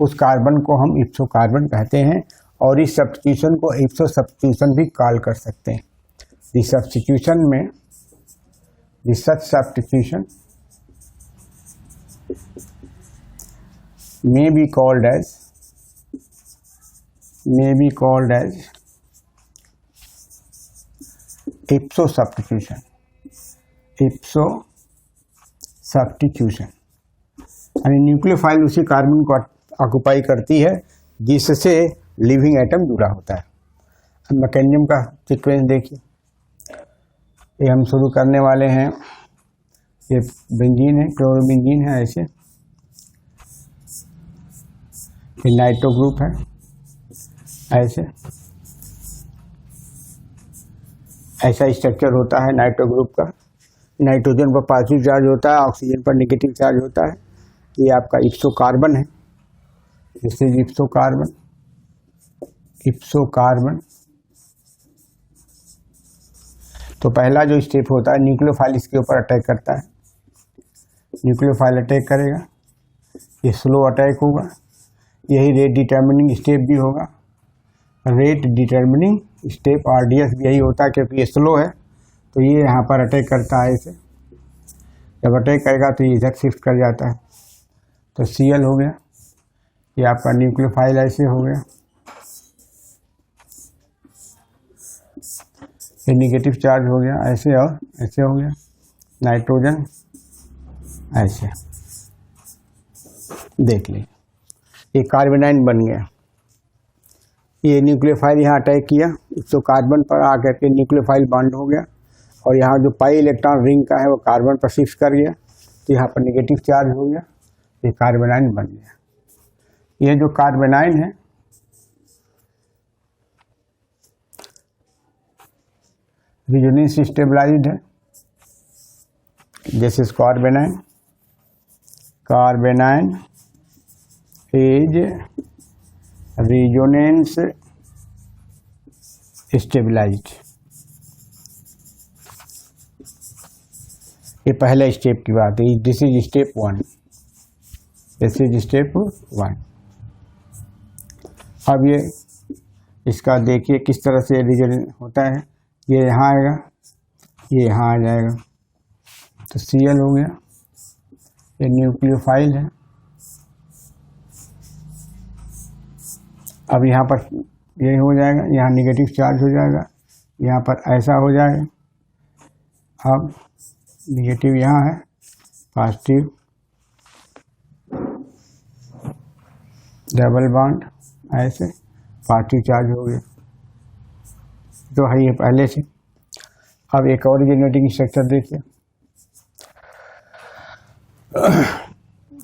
उस कार्बन को हम इप्सो कार्बन कहते हैं। और इस सब्स्टिट्यूशन को इप्सो सब्स्टिट्यूशन भी कॉल कर सकते हैं। इस सब्स्टिट्यूशन में सच substitution may be called as ipso substitution, यानी न्यूक्लियोफाइल उसी कार्बन को ऑक्युपाई करती है जिससे लिविंग एटम जुड़ा होता है। अब मैकेनिज्म का सीक्वेंस देखिए, ये हम शुरू करने वाले हैं, ये बेंजीन है, क्लोरोबेंजीन है, ऐसे फिर नाइट्रो ग्रुप है, ऐसा स्ट्रक्चर होता है नाइट्रो ग्रुप का। नाइट्रोजन पर पॉजिटिव चार्ज होता है, ऑक्सीजन पर नेगेटिव चार्ज होता है। ये आपका इप्सो कार्बन है, दिस इज इप्सो कार्बन। तो पहला जो स्टेप होता है, न्यूक्लियोफाइल इसके ऊपर अटैक करता है, न्यूक्लियोफाइल अटैक करेगा, ये स्लो अटैक होगा, यही रेट डिटर्मिनिंग स्टेप भी होगा। रेट डिटर्मिनिंग स्टेप RDS भी यही होता है, क्योंकि ये स्लो है तो ये यहाँ पर अटैक करता है इसे, जब अटैक करेगा तो ये इधर शिफ्ट कर जाता है, तो Cl हो गया, ये आपका न्यूक्लियोफाइल ऐसे हो गया, ये निगेटिव चार्ज हो गया ऐसे और ऐसे हो गया, नाइट्रोजन ऐसे, देख लीजिए ये कार्बेनाइन बन गया। ये न्यूक्लियोफाइल यहाँ अटैक किया, तो कार्बन पर आकर के न्यूक्लियोफाइल बॉन्ड हो गया, और यहाँ जो पाई इलेक्ट्रॉन रिंग का है वो कार्बन पर शिफ्ट कर गया, तो यहाँ पर नेगेटिव चार्ज हो गया, ये कार्बेनाइन बन गया। ये जो कार्बेनाइन है रेजोनेंस स्टेबलाइज्ड है, this is कार्बेनाइन is resonance stabilized। ये पहले स्टेप की बात है, दिस इज स्टेप 1, अब ये इसका देखिए किस तरह से रेजोनेंस होता है, ये यहाँ आएगा, ये यहाँ आ जाएगा, तो Cl हो गया, ये न्यूक्लियोफाइल है। अब यहाँ पर ये हो जाएगा, यहाँ नेगेटिव चार्ज हो जाएगा, यहाँ पर ऐसा हो जाएगा, अब नेगेटिव यहाँ है, पॉजिटिव डबल बॉन्ड ऐसे, पॉजिटिव चार्ज हो गया, जो है ये पहले से। अब एक और जेनेटिक स्ट्रक्चर देखिए,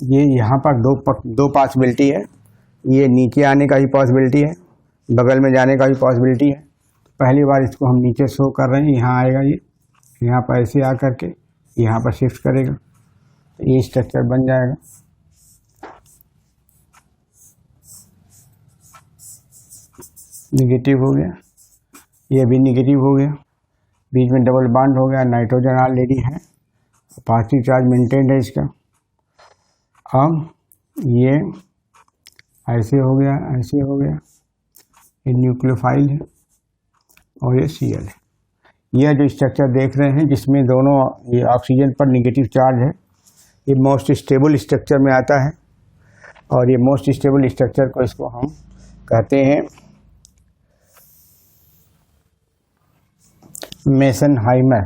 ये यहाँ पर दो पॉसिबिलिटी है, ये नीचे आने का भी पॉसिबिलिटी है, बगल में जाने का भी पॉसिबिलिटी है। पहली बार इसको हम नीचे शो कर रहे हैं, यहाँ आएगा, ये यहाँ पर ऐसे आकर के यहाँ पर शिफ्ट करेगा, तो ये स्ट्रक्चर बन जाएगा। निगेटिव हो गया, ये भी निगेटिव हो गया, बीच में डबल बॉन्ड हो गया, नाइट्रोजन ऑलरेडी है, पॉजिटिव चार्ज मेंटेन है इसका। अब ये ऐसे हो गया, ऐसे हो गया, ये न्यूक्लियोफाइल है और ये Cl है। यह जो स्ट्रक्चर देख रहे हैं जिसमें दोनों ये ऑक्सीजन पर नेगेटिव चार्ज है, ये मोस्ट स्टेबल स्ट्रक्चर में आता है, और ये मोस्ट स्टेबल स्ट्रक्चर को इसको हम कहते हैं मेसेनहाइमर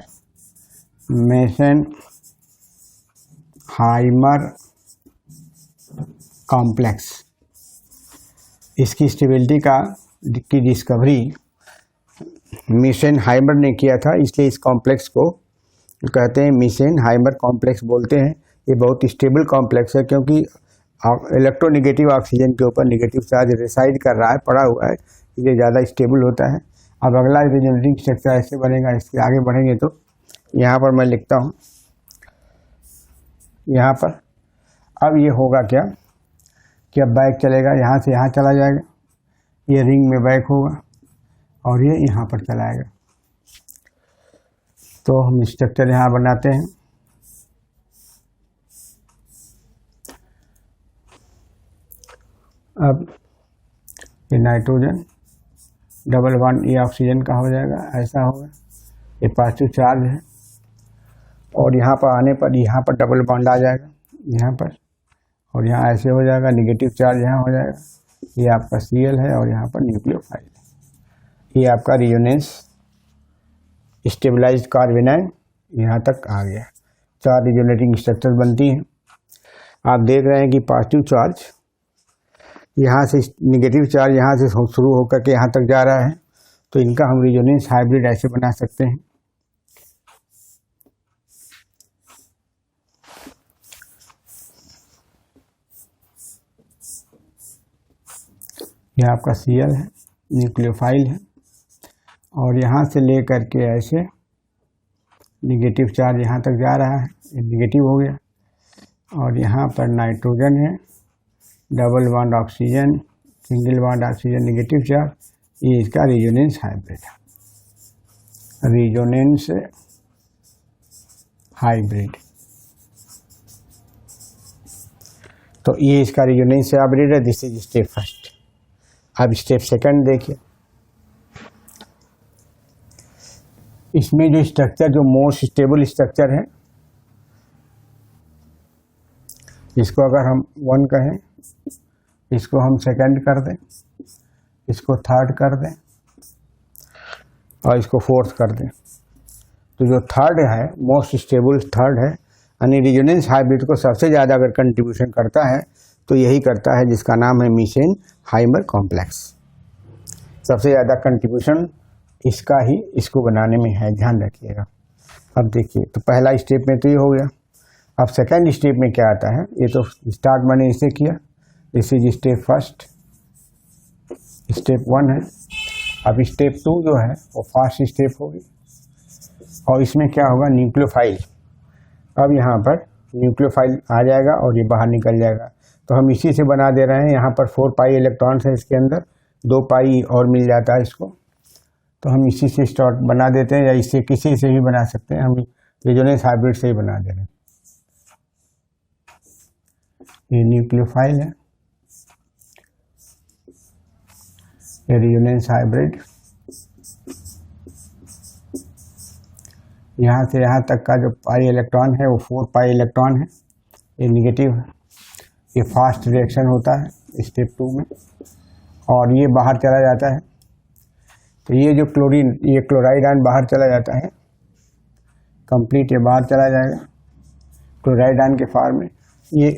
कॉम्प्लेक्स। इसकी स्टेबिलिटी की डिस्कवरी मीसेनहाइमर ने किया था, इसलिए इस कॉम्प्लेक्स को कहते हैं मीसेनहाइमर कॉम्प्लेक्स बोलते हैं। ये बहुत स्टेबल कॉम्प्लेक्स है क्योंकि इलेक्ट्रोनेगेटिव ऑक्सीजन के ऊपर नेगेटिव चार्ज रिसाइड कर रहा है, पड़ा हुआ है, इसलिए ज़्यादा स्टेबल होता है। अब अगला रिजोनेटिंग स्ट्रक्चर ऐसे बनेगा, इसके आगे बढ़ेंगे तो यहाँ पर मैं लिखता हूँ, यहाँ पर अब ये होगा क्या कि अब बैक चलेगा, यहाँ से यहाँ चला जाएगा, ये रिंग में बैक होगा और ये यहाँ पर चलाएगा। तो हम स्ट्रक्चर यहाँ बनाते हैं। अब ये नाइट्रोजन डबल बॉन्ड, ये ऑक्सीजन का हो जाएगा, ऐसा होगा, ये पॉजिटिव चार्ज है और यहाँ पर आने पर यहाँ पर डबल बॉन्ड आ जाएगा यहाँ पर, और यहाँ ऐसे हो जाएगा, नेगेटिव चार्ज यहाँ हो जाएगा, ये आपका Cl है और यहाँ पर न्यूक्लियोफाइल है। ये आपका रिजोनेंस स्टेबलाइज्ड कार्बेनाइन यहाँ तक आ गया। 4 रिजोनेटिंग स्ट्रक्चर बनती हैं। आप देख रहे हैं कि पॉजिटिव चार्ज यहाँ से, नेगेटिव चार्ज यहाँ से शुरू होकर के यहाँ तक जा रहा है, तो इनका हम रिजोनेंस हाइब्रिड ऐसे बना सकते हैं। यह आपका Cl है, न्यूक्लियोफाइल है, और यहाँ से ले करके ऐसे नेगेटिव चार्ज यहाँ तक जा रहा है, ये नेगेटिव हो गया, और यहाँ पर नाइट्रोजन है, double bond oxygen, single bond oxygen, negative charge, ये इसका रिजोनेंस हाइब्रिड है, रिजोनेंस हाइब्रिड। तो ये इसका रिजोनेंस हाइब्रिड है। This is step first. अब स्टेप सेकंड देखिए, इसमें जो स्ट्रक्चर, जो मोस्ट स्टेबल स्ट्रक्चर है, इसको अगर हम 1 कहें, इसको हम सेकंड कर दें, इसको थर्ड कर दें और इसको फोर्थ कर दें, तो जो थर्ड है, मोस्ट स्टेबल थर्ड है, यानी रिजोनेंस हाइब्रिड को सबसे ज़्यादा अगर कंट्रीब्यूशन करता है तो यही करता है, जिसका नाम है मीसेनहाइमर कॉम्प्लेक्स। सबसे ज़्यादा कंट्रीब्यूशन इसका ही इसको बनाने में है, ध्यान रखिएगा। अब देखिए, तो पहला स्टेप में तो ये हो गया। अब सेकंड स्टेप में क्या आता है, ये तो स्टार्ट मैंने इससे किया, this is step first, step 1 है। अब स्टेप 2 जो है वो फास्ट स्टेप होगी, और इसमें क्या होगा, न्यूक्लियोफाइल। अब यहाँ पर न्यूक्लियोफाइल आ जाएगा और ये बाहर निकल जाएगा, तो हम इसी से बना दे रहे हैं। यहाँ पर 4 पाई इलेक्ट्रॉन्स है इसके अंदर, 2 पाई और मिल जाता है इसको, तो हम इसी से स्टार्ट बना देते हैं, या इससे किसी से भी बना सकते हैं। हम रिजोनेंस हाइब्रिड से ही बना दे रहे हैं। ये न्यूक्लियोफाइल है, ये रिजोनेंस हाइब्रिड। यहाँ से यहाँ तक का जो पाई इलेक्ट्रॉन है वो 4 पाई इलेक्ट्रॉन है, ये निगेटिव है। ये फास्ट रिएक्शन होता है स्टेप 2 में, और ये बाहर चला जाता है। तो ये जो क्लोरीन, ये क्लोराइड आयन बाहर चला जाता है, कंप्लीट ये बाहर चला जाएगा क्लोराइड आयन के फॉर्म में। ये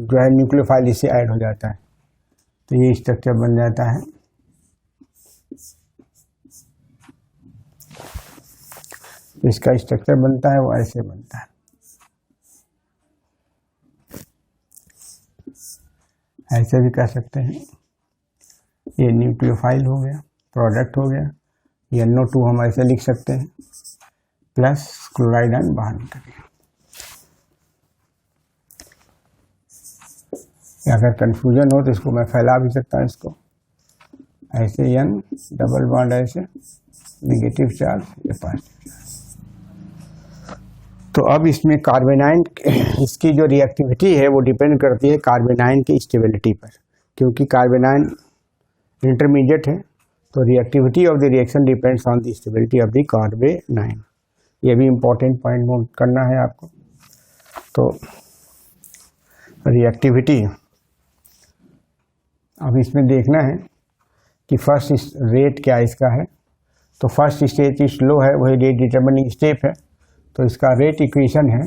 जो है न्यूक्लियोफाइल इससे ऐड हो जाता है, तो ये स्ट्रक्चर बन जाता है। इसका स्ट्रक्चर बनता है वो ऐसे बनता है, ऐसे भी कर सकते हैं। ये न्यूक्लियोफाइल हो गया, प्रोडक्ट हो गया। ये NO2 हम ऐसे लिख सकते हैं, प्लस क्लोराइड आयन बाहर निकल गया। अगर कंफ्यूजन हो तो इसको मैं फैला भी सकता हूँ, इसको ऐसे N डबल बॉन्ड ऐसे, नेगेटिव चार्ज, ये पॉजिटिव चार्ज। तो अब इसमें कार्बेनाइन, इसकी जो रिएक्टिविटी है वो डिपेंड करती है कार्बेनाइन की स्टेबिलिटी पर, क्योंकि कार्बेनाइन इंटरमीडिएट है, तो reactivity of the reaction depends on the stability of the कार्बेनाइन। ये भी इम्पोर्टेंट पॉइंट नोट करना है आपको। तो रिएक्टिविटी, अब इसमें देखना है कि फर्स्ट रेट क्या इसका है। तो फर्स्ट स्टेज स्लो है, वही रेट डिटर्मिनिंग स्टेप है। तो इसका रेट इक्वेशन है,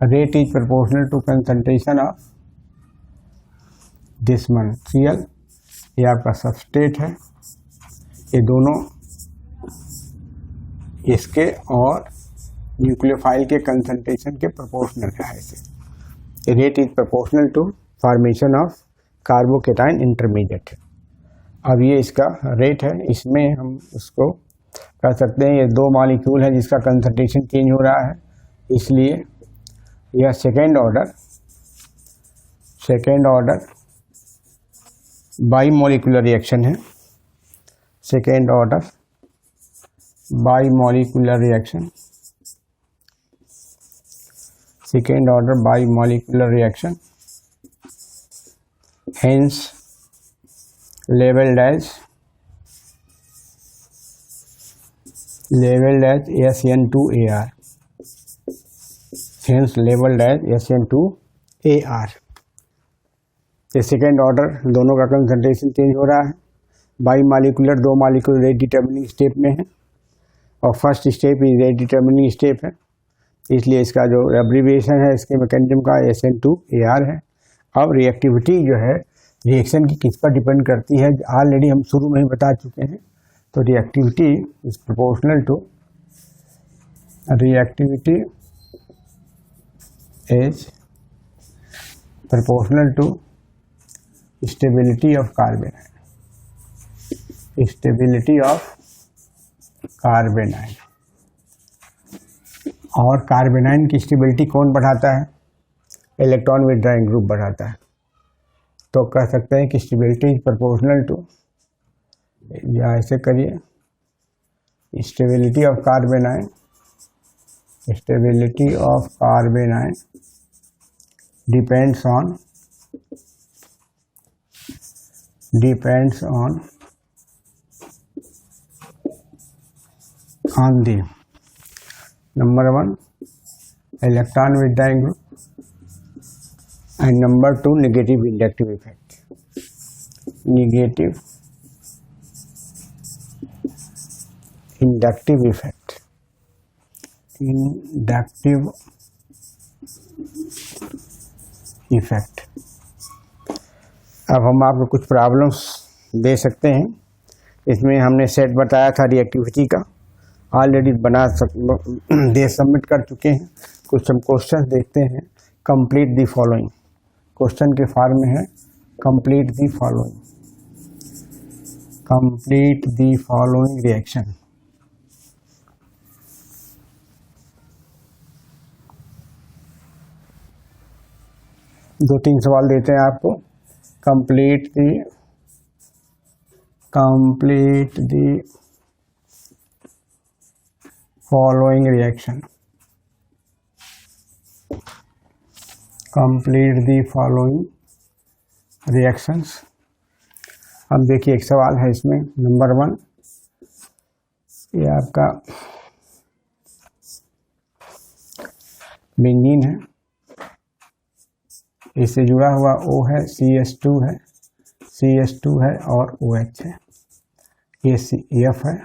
rate is proportional to concentration of डिसमेंशियल, ये आपका सबस्ट्रेट है। ये दोनों इसके और न्यूक्लियोफाइल के कंसंट्रेशन के प्रोपोर्शनल है। ऐसे rate is proportional to formation of carbocation intermediate. अब ये इसका रेट है, इसमें हम उसको कह सकते हैं ये दो मॉलिक्यूल है जिसका कंसंट्रेशन चेंज हो रहा है, इसलिए यह second order bimolecular reaction है। Second order bimolecular reaction, hence labeled as SN2AR, hence labeled as SN2AR। ये सेकेंड ऑर्डर दोनों का कंसंट्रेशन चेंज हो रहा है। बाई मॉलिक्यूलर दो मॉलिक्यूल रेट डिटर्मिनिंग स्टेप में है और first step is rate determining step है, इसलिए इसका जो एब्रीविएशन है इसके मैकेनिज्म का SN2AR है। अब रिएक्टिविटी जो है रिएक्शन की किस पर डिपेंड करती है, ऑलरेडी हम शुरू में ही बता चुके हैं। तो reactivity is proportional to stability of carbanion. और कार्बेनाइन की स्टेबिलिटी कौन बढ़ाता है? इलेक्ट्रॉन विथड्राइंग ग्रुप बढ़ाता है। तो कह सकते हैं कि स्टेबिलिटी इज प्रोपोर्शनल टू, या ऐसे करिए, stability of carbanion depends on the number 1 electron withdrawing group and number 2 negative inductive effect। inductive effect। अब हम आपको कुछ प्रॉब्लम्स दे सकते हैं। इसमें हमने सेट बताया था रिएक्टिविटी का, ऑलरेडी दे सबमिट कर चुके हैं। कुछ हम क्वेश्चन देखते हैं। कंप्लीट दी फॉलोइंग, क्वेश्चन के फॉर्म में है कंप्लीट दी फॉलोइंग रिएक्शन। दो तीन सवाल देते हैं आपको। Complete the following reaction, complete the following reactions. अब देखिए एक सवाल है इसमें, नंबर 1, ये आपका बेंजीन है, इससे जुड़ा हुआ O है, CH2 है और OH है। ये F है,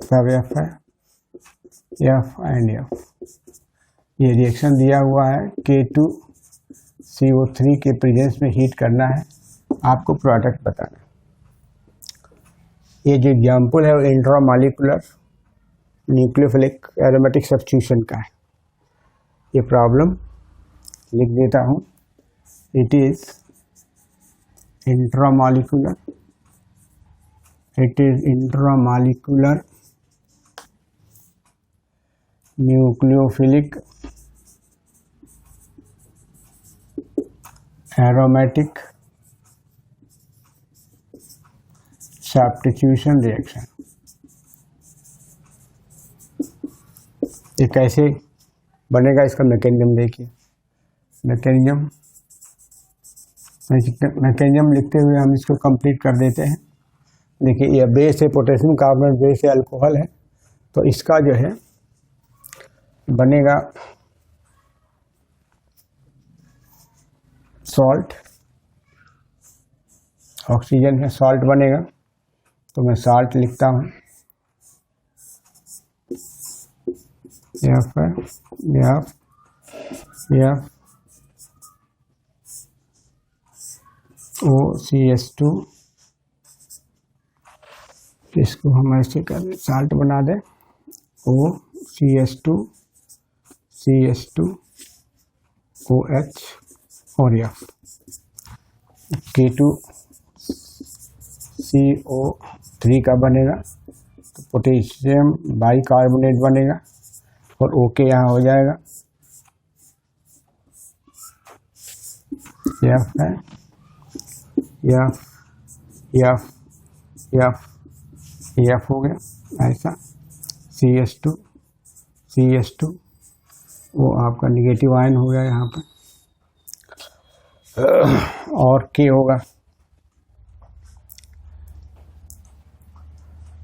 सब F है, F एंड F। ये रिएक्शन दिया हुआ है K2CO3 के प्रेजेंस में हीट करना है, आपको प्रोडक्ट बताना है। ये जो एग्जाम्पल है वो इंट्रामॉलिक्यूलर न्यूक्लियोफिलिक एरोमेटिक सब्स्टिट्यूशन का है। ये प्रॉब्लम लिख देता हूँ। It is intramolecular nucleophilic aromatic substitution reaction. ये कैसे बनेगा, इसका मैकेनिज्म देखिए। मैकेनिज्म लिखते हुए हम इसको कंप्लीट कर देते हैं। देखिए यह बेस है, पोटेशियम कार्बोनेट बेस है, अल्कोहल है, तो इसका जो है बनेगा सॉल्ट, ऑक्सीजन है, सॉल्ट बनेगा। तो मैं सॉल्ट लिखता हूँ, F OCH2, इसको हम ऐसे कर साल्ट बना दें, OCH2 CH2 OH और F, K2CO3 का बनेगा, तो पोटेशियम बाइकार्बोनेट बनेगा और ओके यहाँ हो जाएगा। F है, F हो गया ऐसा, CH2 वो आपका निगेटिव आयन हो गया यहाँ पर, और K होगा,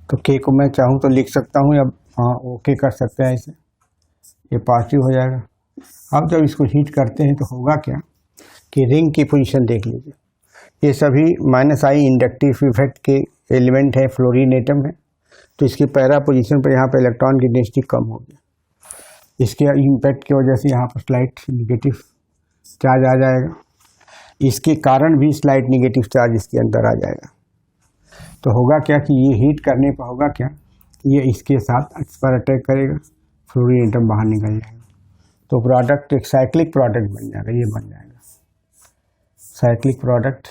तो K को मैं चाहूँ तो लिख सकता हूँ या हाँ ओके कर सकते हैं ऐसे, ये पॉजिटिव हो जाएगा। अब जब इसको हीट करते हैं तो होगा क्या कि रिंग की पोजीशन देख लीजिए, ये सभी -I इंडक्टिव इफेक्ट के एलिमेंट है, फ्लोरीन एटम है, तो इसकी पहला पोजीशन पर यहाँ पर इलेक्ट्रॉन की डेंसिटी कम हो गया, इसके इम्पैक्ट की वजह से यहाँ पर स्लाइट निगेटिव चार्ज आ जाएगा, इसके कारण भी स्लाइट निगेटिव चार्ज इसके अंदर आ जाएगा। तो होगा क्या कि ये हीट करने पर होगा क्या, ये इसके साथ इस पर अटैक करेगा, फ्लोरीन एटम बाहर निकल जाएगा, तो प्रोडक्ट एक साइक्लिक प्रोडक्ट बन जाएगा, ये बन जाएगा साइक्लिक प्रोडक्ट,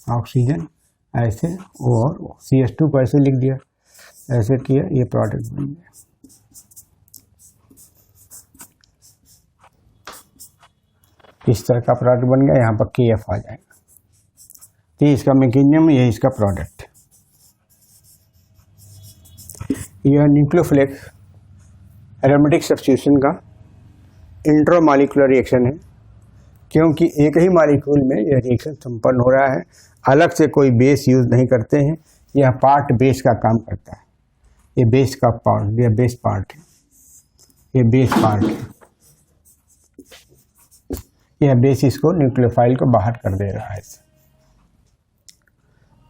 ऑक्सीजन ऐसे और CH2 को ऐसे लिख दिया, ऐसे किया, ये प्रोडक्ट बन गया। इस तरह का प्रोडक्ट बन गया, यहाँ पर KF आ जाएगा, ये इसका मैकेनिज्म, ये इसका प्रोडक्ट। यह न्यूक्लियोफिलिक एरोमेटिक सब्स्टिट्यूशन का इंट्रामॉलिक्यूलर रिएक्शन है, क्योंकि एक ही मॉलिक्यूल में यह रिएक्शन संपन्न हो रहा है, अलग से कोई बेस यूज नहीं करते हैं, यह पार्ट बेस का काम करता है, ये बेस का पार्ट, यह बेस पार्ट है, ये बेस पार्ट है, यह बेस इसको न्यूक्लियोफाइल को बाहर कर दे रहा है।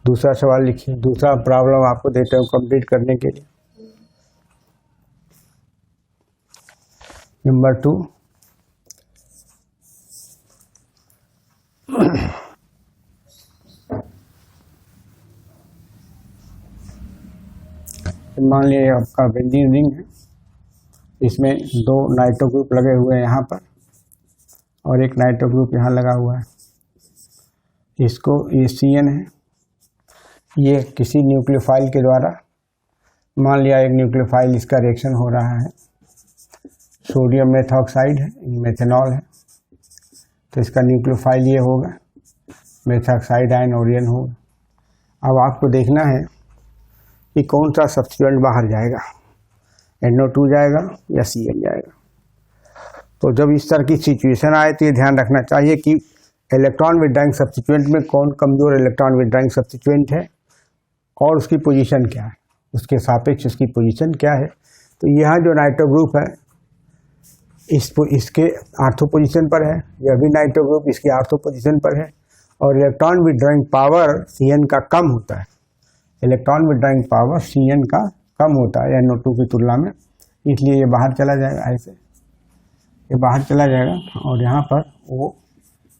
दूसरा सवाल लिखिए, दूसरा प्रॉब्लम आपको देते हूँ कंप्लीट करने के लिए। नंबर 2, मान लीजिए आपका बेंजीन रिंग है, इसमें 2 नाइट्रो ग्रुप लगे हुए हैं यहाँ पर और एक नाइट्रो ग्रुप यहाँ लगा हुआ है, इसको ये CN है, ये किसी न्यूक्लियोफाइल के द्वारा, मान लिया एक न्यूक्लियोफाइल इसका रिएक्शन हो रहा है, सोडियम मेथॉक्साइड है, मेथेनॉल है, तो इसका न्यूक्लियोफाइल ये होगा, मेथॉक्साइड आयनोडियन होगा। अब आपको देखना है कि कौन सा सब्स्टिट्यूएंट बाहर जाएगा, NO2 जाएगा या CN जाएगा। तो जब इस तरह की सिचुएशन आए तो ये ध्यान रखना चाहिए कि इलेक्ट्रॉन विड्राइंग सब्स्टिट्यूएंट में कौन कमजोर इलेक्ट्रॉन विड्राइंग सब्स्टिट्यूएंट है और उसकी पोजीशन क्या है, उसके सापेक्ष उसकी पोजीशन क्या है। तो यहाँ जो नाइट्रो ग्रुप है इसके आर्थो पोजीशन पर है, यह भी नाइट्रो ग्रुप इसकी आर्थो पोजीशन पर है, और इलेक्ट्रॉन विड्राइंग पावर CN का कम होता है, इलेक्ट्रॉन विड्राइंग पावर CN का कम होता है NO2 की तुलना में, इसलिए ये बाहर चला जाएगा, ऐसे ये बाहर चला जाएगा और यहाँ पर वो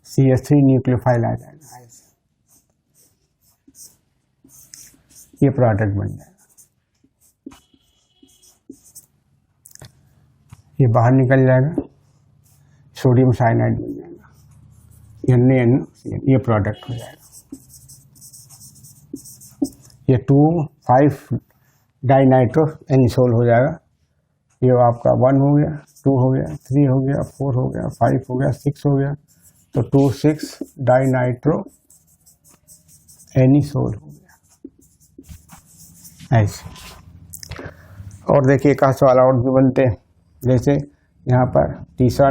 CH3 न्यूक्लियोफाइल आ जाएगा, ऐसे ये प्रोडक्ट बन जाएगा, ये बाहर निकल जाएगा, सोडियम साइनाइड बन जाएगा, NaNO, ये प्रोडक्ट हो जाएगा। ये 2,5 डाइनाइट्रो एनिसोल हो जाएगा, ये आपका 1 हो गया, 2 हो गया, 3 हो गया, 4 हो गया, 5 हो गया, 6 हो गया, तो 2,6 डाइनाइट्रो एनिसोल हो गया, ऐसे। और देखिए एक सवाल और भी बनते हैं, जैसे यहाँ पर तीसरा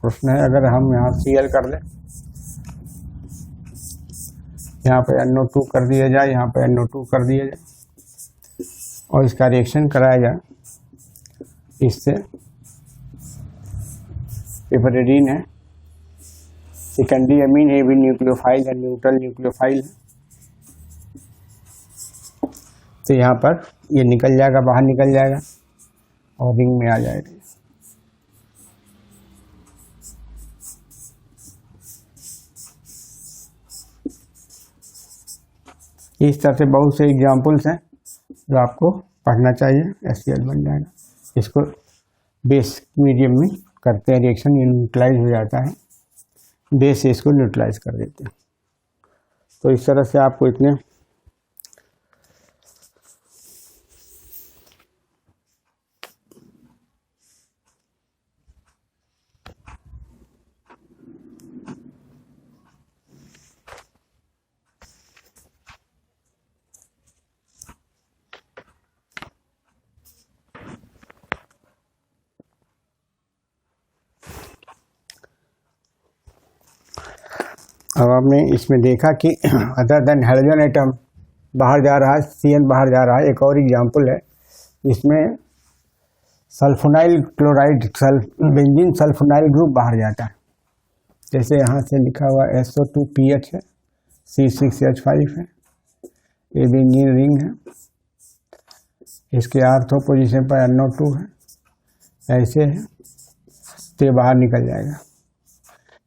प्रश्न है, अगर हम यहाँ Cl कर लें, यहाँ पे NO2 कर दिया जाए, यहाँ पे NO2 कर दिया जाए और इसका रिएक्शन कराया जाए इससे, पिपरेडीन है, सेकेंडरी अमीन है, भी न्यूक्लियोफाइल है, न्यूट्रल न्यूक्लियोफाइल है, तो यहाँ पर ये निकल जाएगा, बाहर निकल जाएगा और रिंग में आ जाएगा। इस तरह से बहुत से एग्जाम्पल्स हैं जो आपको पढ़ना चाहिए। HCl बन जाएगा। इसको बेस मीडियम में करते हैं रिएक्शन, ये न्यूट्रलाइज हो जाता है, बेस से इसको न्यूट्रलाइज कर देते हैं। तो इस तरह से आपको इतने अब आपने इसमें देखा कि अदर देन हाइड्रोजन एटम बाहर जा रहा है, CN बाहर जा रहा है। एक और एग्जांपल है, इसमें sulfonyl chloride benzene sulfonyl group बाहर जाता है। जैसे यहाँ से लिखा हुआ SO2PH है, C6H5 है, ये बेंजीन रिंग है, इसके आर्थो पोजीशन पर NO2 है, ऐसे है, तो ये बाहर निकल जाएगा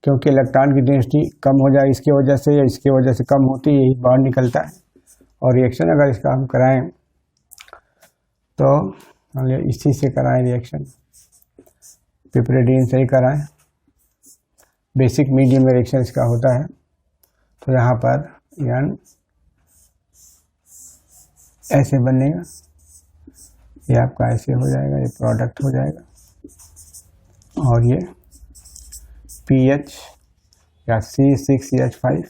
क्योंकि इलेक्ट्रॉन की डेंसिटी कम हो जाए इसकी वजह से या इसकी वजह से कम होती है, यही बाहर निकलता है। और रिएक्शन अगर इसका हम कराएं तो हम इसी से कराएं रिएक्शन, पिपरेडीन से ही कराएं, बेसिक मीडियम में रिएक्शन इसका होता है। तो यहाँ पर यान ऐसे बनेगा, ये आपका ऐसे हो जाएगा, ये प्रोडक्ट हो जाएगा और ये PH या C6H5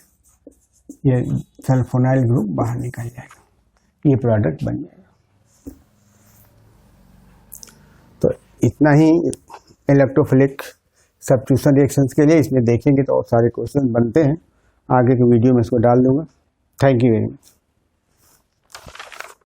ये सल्फोनाइल ग्रुप बाहर निकल जाएगा, ये प्रोडक्ट बन जाएगा। तो इतना ही इलेक्ट्रोफिलिक सब्स्टिट्यूशन रिएक्शंस के लिए। इसमें देखेंगे तो और सारे क्वेश्चन बनते हैं, आगे के वीडियो में इसको डाल दूंगा। Thank you very much.